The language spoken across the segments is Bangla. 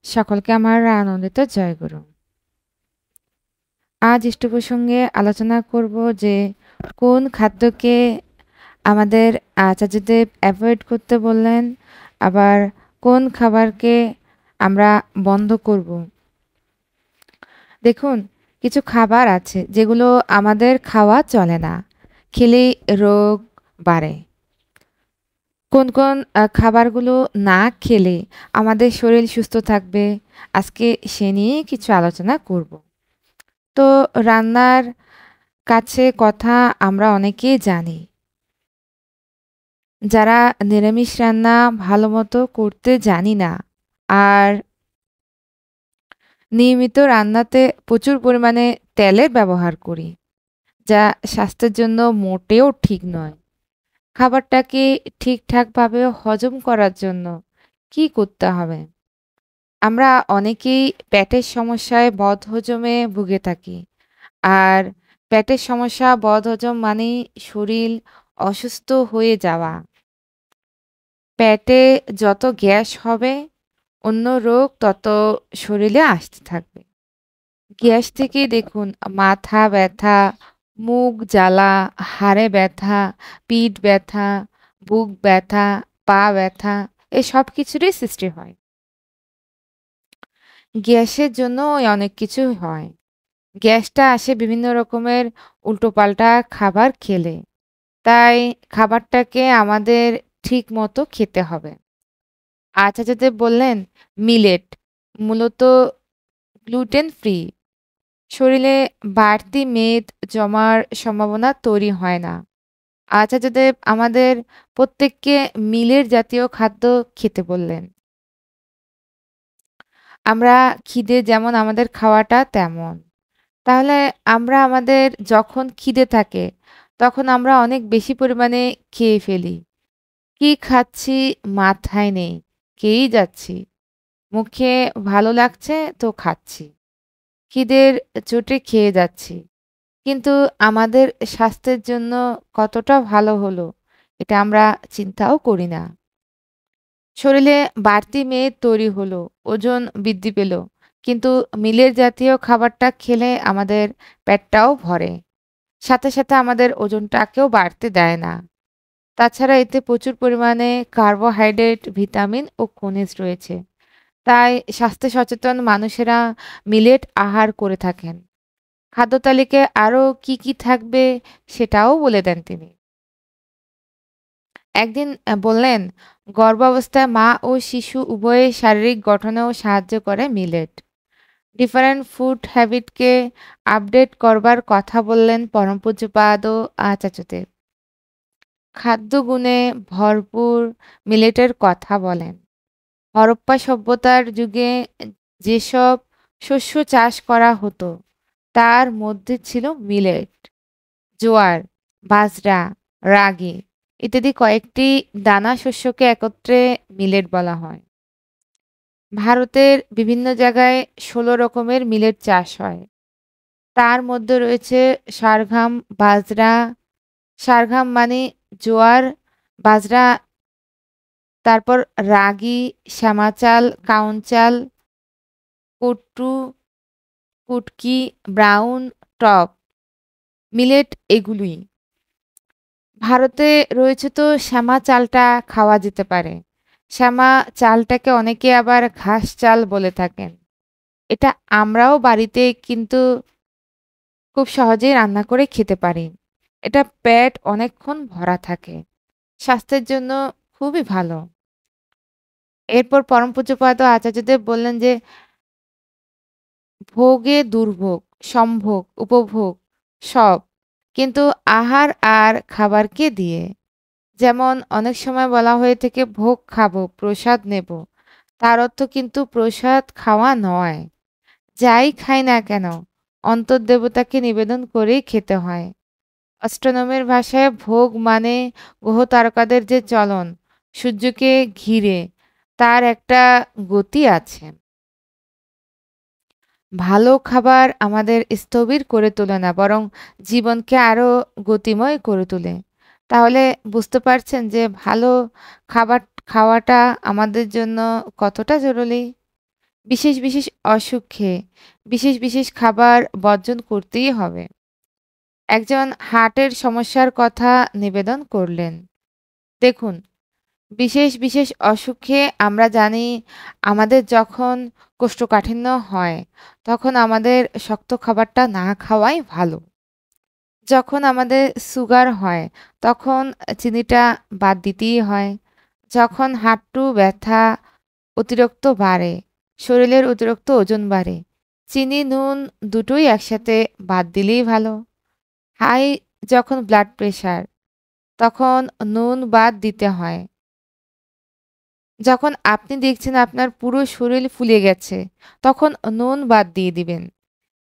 সকলকে আমার আনন্দিত জয়গুরু। আজ ইষ্ট প্রসঙ্গে আলোচনা করব যে কোন খাদ্যকে আমাদের আচার্যদেব অ্যাভয়েড করতে বললেন, আবার কোন খাবারকে আমরা বন্ধ করব। দেখুন, কিছু খাবার আছে যেগুলো আমাদের খাওয়া চলে না, খেলেই রোগ বাড়ে। কোন কোন খাবারগুলো না খেলে আমাদের শরীর সুস্থ থাকবে, আজকে সে নিয়ে কিছু আলোচনা করব। তো রান্নার কাছে কথা আমরা অনেকেই জানি। যারা নিরামিষ রান্না ভালো মতো করতে জানি না, আর নিয়মিত রান্নাতে প্রচুর পরিমাণে তেলের ব্যবহার করি, যা স্বাস্থ্যের জন্য মোটেও ঠিক নয়। খাবারটাকে ঠিকঠাকভাবে হজম করার জন্য কি করতে হবে? আমরা অনেকেই পেটের সমস্যায় বদহজমে ভুগে থাকি। আর পেটের সমস্যা, বদহজম মানেই শরীর অসুস্থ হয়ে যাওয়া। পেটে যত গ্যাস হবে, অন্য রোগ তত শরীরে আসতে থাকবে। গ্যাস থেকে দেখুন মাথা ব্যথা, মুখ জ্বালা, হাড়ে ব্যথা, পিঠ ব্যথা, বুক ব্যথা, পা ব্যথা, এই সব কিছুরই সৃষ্টি হয়। গ্যাসের জন্য অনেক কিছু হয়। গ্যাসটা আসে বিভিন্ন রকমের উল্টোপাল্টা খাবার খেলে। তাই খাবারটাকে আমাদের ঠিক মতো খেতে হবে। আচার্যদেব বললেন মিলেট মূলত গ্লুটেন ফ্রি। শরীরে বাড়তি মেদ জমার সম্ভাবনা তৈরি হয় না। আচার্যদেব আমাদের প্রত্যেককে মিলেট জাতীয় খাদ্য খেতে বললেন। আমরা খিদে যেমন আমাদের খাওয়াটা তেমন। তাহলে আমরা আমাদের যখন খিদে থাকে তখন আমরা অনেক বেশি পরিমাণে খেয়ে ফেলি। কি খাচ্ছি মাথায় নেই, খেয়েই যাচ্ছি। মুখে ভালো লাগছে তো খাচ্ছি। খিদের চোটে খেয়ে যাচ্ছি। কিন্তু আমাদের স্বাস্থ্যের জন্য কতটা ভালো হলো এটা আমরা চিন্তাও করি না। শরীরে বাড়তি মেদ তৈরি হলো, ওজন বৃদ্ধি পেল। কিন্তু মিলের জাতীয় খাবারটা খেলে আমাদের পেটটাও ভরে। সাথে সাথে আমাদের ওজনটাকেও বাড়তে দেয় না। তাছাড়া এতে প্রচুর পরিমাণে কার্বোহাইড্রেট, ভিটামিন ও খনিজ রয়েছে। তাই স্বাস্থ্য সচেতন মানুষেরা মিলেট আহার করে থাকেন। খাদ্য তালিকায় আরও কি কি থাকবে সেটাও বলে দেন তিনি। একদিন বললেন, গর্ভাবস্থায় মা ও শিশু উভয়ের শারীরিক গঠনেও সাহায্য করে মিলেট। ডিফারেন্ট ফুড হ্যাবিটকে আপডেট করবার কথা বললেন পরম পূজ্যপাদ আচার্যদেব। খাদ্য গুণে ভরপুর মিলেটের কথা বলেন। হরপ্পা সভ্যতার যুগে যেসব শস্য চাষ করা হতো তার মধ্যে ছিল মিলেট, জোয়ার, বাজরা, রাগি ইত্যাদি কয়েকটি দানা শস্যকে একত্রে মিলেট বলা হয়। ভারতের বিভিন্ন জায়গায় ১৬ রকমের মিলেট চাষ হয়। তার মধ্যে রয়েছে সারঘাম, বাজরা, সারঘাম মানে জোয়ার, বাজরা, তারপর রাগি, শ্যামা চাল, কাউন চাল, কুট্টু, কুটকি, ব্রাউন, টপ মিলেট এগুলোই। ভারতে রয়েছে তো শ্যামা চালটা খাওয়া যেতে পারে। শ্যামা চালটাকে অনেকে আবার ঘাস চাল বলে থাকেন। এটা আমরাও বাড়িতে কিন্তু খুব সহজেই রান্না করে খেতে পারি। এটা পেট অনেকক্ষণ ভরা থাকে। স্বাস্থ্যের জন্য খুবই ভালো। এরপর পরম পূজ্যপাদ আচার্যদেব বললেন যে ভোগে দুর্ভোগ, সম্ভোগ, উপভোগ সব। কিন্তু আহার আর খাবারকে দিয়ে। যেমন অনেক সময় বলা হয়ে থাকে ভোগ খাবো, প্রসাদ নেব। তার অর্থ কিন্তু প্রসাদ খাওয়া নয়। যাই খাই না কেন অন্তর্দেবতাকে নিবেদন করেই খেতে হয়। অস্ট্রোনমের ভাষায় ভোগ মানে গ্রহ তারকাদের যে চলন, সূর্যকে ঘিরে তার একটা গতি আছে। ভালো খাবার আমাদের স্থবির করে তোলে না, বরং জীবনকে আরো গতিময় করে তোলে। তাহলে বুঝতে পারছেন যে ভালো খাবার খাওয়াটা আমাদের জন্য কতটা জরুরি। বিশেষ, বিশেষ অসুখে বিশেষ, বিশেষ খাবার বর্জন করতেই হবে। একজন হার্টের সমস্যার কথা নিবেদন করলেন। দেখুন, বিশেষ, বিশেষ অসুখে আমরা জানি আমাদের যখন কোষ্ঠকাঠিন্য হয়, তখন আমাদের শক্ত খাবারটা না খাওয়াই ভালো। যখন আমাদের সুগার হয়, তখন চিনিটা বাদ দিতেই হয়। যখন হাঁটু ব্যথা অতিরিক্ত বাড়ে, শরীরের অতিরিক্ত ওজন বাড়ে, চিনি, নুন দুটোই একসাথে বাদ দিলেই ভালো। হাই যখন ব্লাড প্রেশার, তখন নুন বাদ দিতে হয়। যখন আপনি দেখছেন আপনার পুরো শরীর ফুলে গেছে, তখন নুন বাদ দিয়ে দিবেন।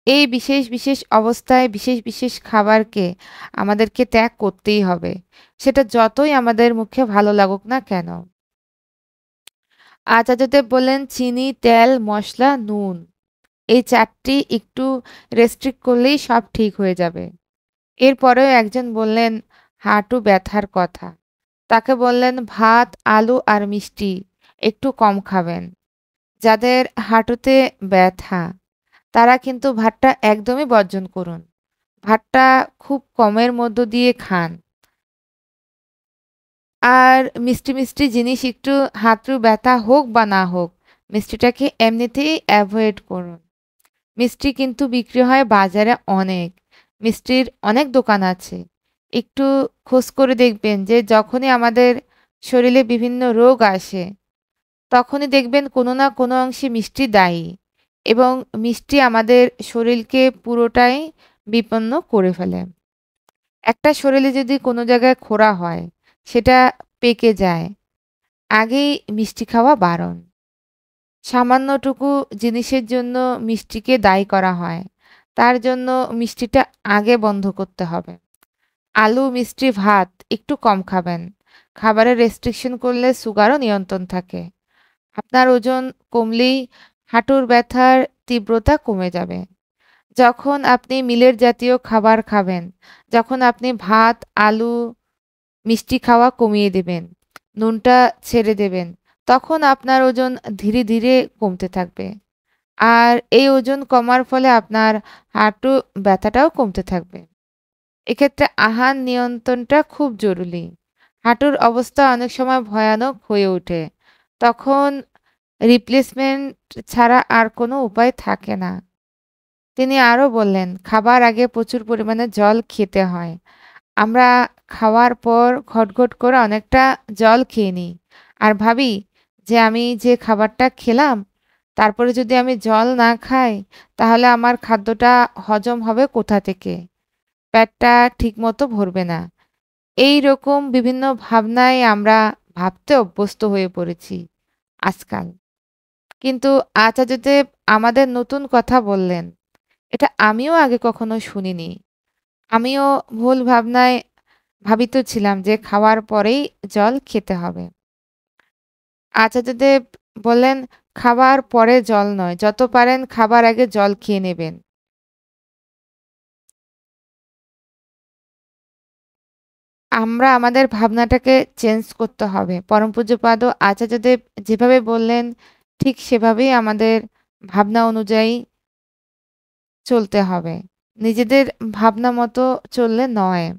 এই বিশেষ, বিশেষ অবস্থায় বিশেষ, বিশেষ খাবারকে আমাদেরকে ত্যাগ করতেই হবে। সেটা যতই আমাদের মুখে ভালো লাগুক না কেন। আচার্যদেব বললেন চিনি, তেল, মসলা, নুন এই ৪ টি একটু রেস্ট্রিক্ট করলেই সব ঠিক হয়ে যাবে। এরপরেও একজন বললেন হাঁটু ব্যথার কথা। তাকে বললেন ভাত, আলু আর মিষ্টি একটু কম খাবেন। যাদের হাঁটুতে ব্যথা তারা কিন্তু ভাতটা একদমই বর্জন করুন। ভাতটা খুব কমের মধ্য দিয়ে খান। আর মিষ্টি, মিষ্টি জিনিস একটু হাঁটু ব্যথা হোক বা না হোক, মিষ্টিটাকে এমনিতেই এভয়েড করুন। মিষ্টি কিন্তু বিক্রি হয় বাজারে অনেক। মিষ্টির অনেক দোকান আছে। একটু খোঁজ করে দেখবেন যে যখনই আমাদের শরীরে বিভিন্ন রোগ আসে, তখনই দেখবেন কোনো না কোনো অংশে মিষ্টি দায়ী এবং মিষ্টি আমাদের শরীরকে পুরোটাই বিপন্ন করে ফেলে। একটা শরীরে যদি কোনো জায়গায় খোঁড়া হয়, সেটা পেকে যায়। আগেই মিষ্টি খাওয়া বারণ। সামান্যটুকু জিনিসের জন্য মিষ্টিকে দায়ী করা হয়। তার জন্য মিষ্টিটা আগে বন্ধ করতে হবে। আলু, মিষ্টি, ভাত একটু কম খাবেন। খাবারে রেস্ট্রিকশন করলে সুগারও নিয়ন্ত্রণ থাকে। আপনার ওজন কমলেই হাঁটুর ব্যথার তীব্রতা কমে যাবে। যখন আপনি মিলেট জাতীয় খাবার খাবেন, যখন আপনি ভাত, আলু, মিষ্টি খাওয়া কমিয়ে দেবেন, নুনটা ছেড়ে দেবেন, তখন আপনার ওজন ধীরে, ধীরে কমতে থাকবে। আর এই ওজন কমার ফলে আপনার হাঁটু ব্যথাটাও কমতে থাকবে। এক্ষেত্রে আহার নিয়ন্ত্রণটা খুব জরুরি। হাঁটুর অবস্থা অনেক সময় ভয়ানক হয়ে ওঠে। তখন রিপ্লেসমেন্ট ছাড়া আর কোনো উপায় থাকে না। তিনি আরও বললেন, খাবার আগে প্রচুর পরিমাণে জল খেতে হয়। আমরা খাওয়ার পর ঘটঘট করে অনেকটা জল খেয়ে নিই। আর ভাবি যে আমি যে খাবারটা খেলাম, তারপরে যদি আমি জল না খাই, তাহলে আমার খাদ্যটা হজম হবে কোথা থেকে? পেটটা ঠিকমতো ভরবে না। এইরকম বিভিন্ন ভাবনায় আমরা ভাবতে অভ্যস্ত হয়ে পড়েছি আজকাল। কিন্তু আচার্যদেব আমাদের নতুন কথা বললেন। এটা আমিও আগে কখনো শুনিনি। আমিও ভুল ভাবনায় ভাবিত ছিলাম যে খাওয়ার পরেই জল খেতে হবে। আচার্যদেব বললেন, "খাবার পরে জল নয়, যত পারেন খাবার আগে জল খেয়ে নেবেন।" আমরা আমাদের ভাবনাটাকে চেঞ্জ করতে হবে। পরম পূজ্যপাদ আচার্যদেব যেভাবে বললেন, ঠিক সেভাবেই আমাদের ভাবনা অনুযায়ী চলতে হবে। নিজেদের ভাবনা মতো চললে নয়।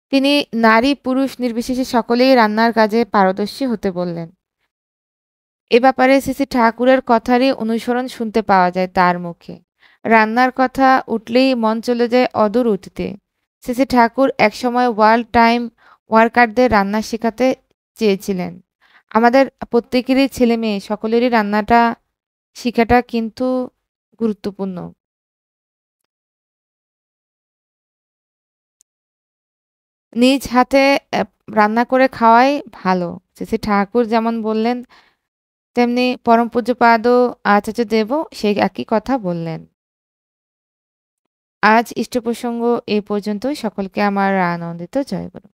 তিনি নারী পুরুষ নির্বিশেষে সকলেই রান্নার কাজে পারদর্শী হতে বললেন। এ ব্যাপারে শ্রী ঠাকুরের কথারই অনুসরণ শুনতে পাওয়া যায় তার মুখে। রান্নার কথা উঠলেই মন চলে যায় অদূর অতীতে। শ্রী ঠাকুর একসময় ওয়ার্ল্ড টাইম ওয়ার্কারদের রান্না শেখাতে চেয়েছিলেন। আমাদের প্রত্যেকেরই ছেলেমেয়ে সকলেরই রান্নাটা শিখাটা কিন্তু গুরুত্বপূর্ণ। নিজ হাতে রান্না করে খাওয়াই ভালো। শ্রী ঠাকুর যেমন বললেন, তেমনি পরম পূজ্যপাদ আচার্যদেবও সেই একই কথা বললেন। আজ ইষ্ট প্রসঙ্গ এ পর্যন্তই। সকলকে আমার আনন্দিত জয় গুরু।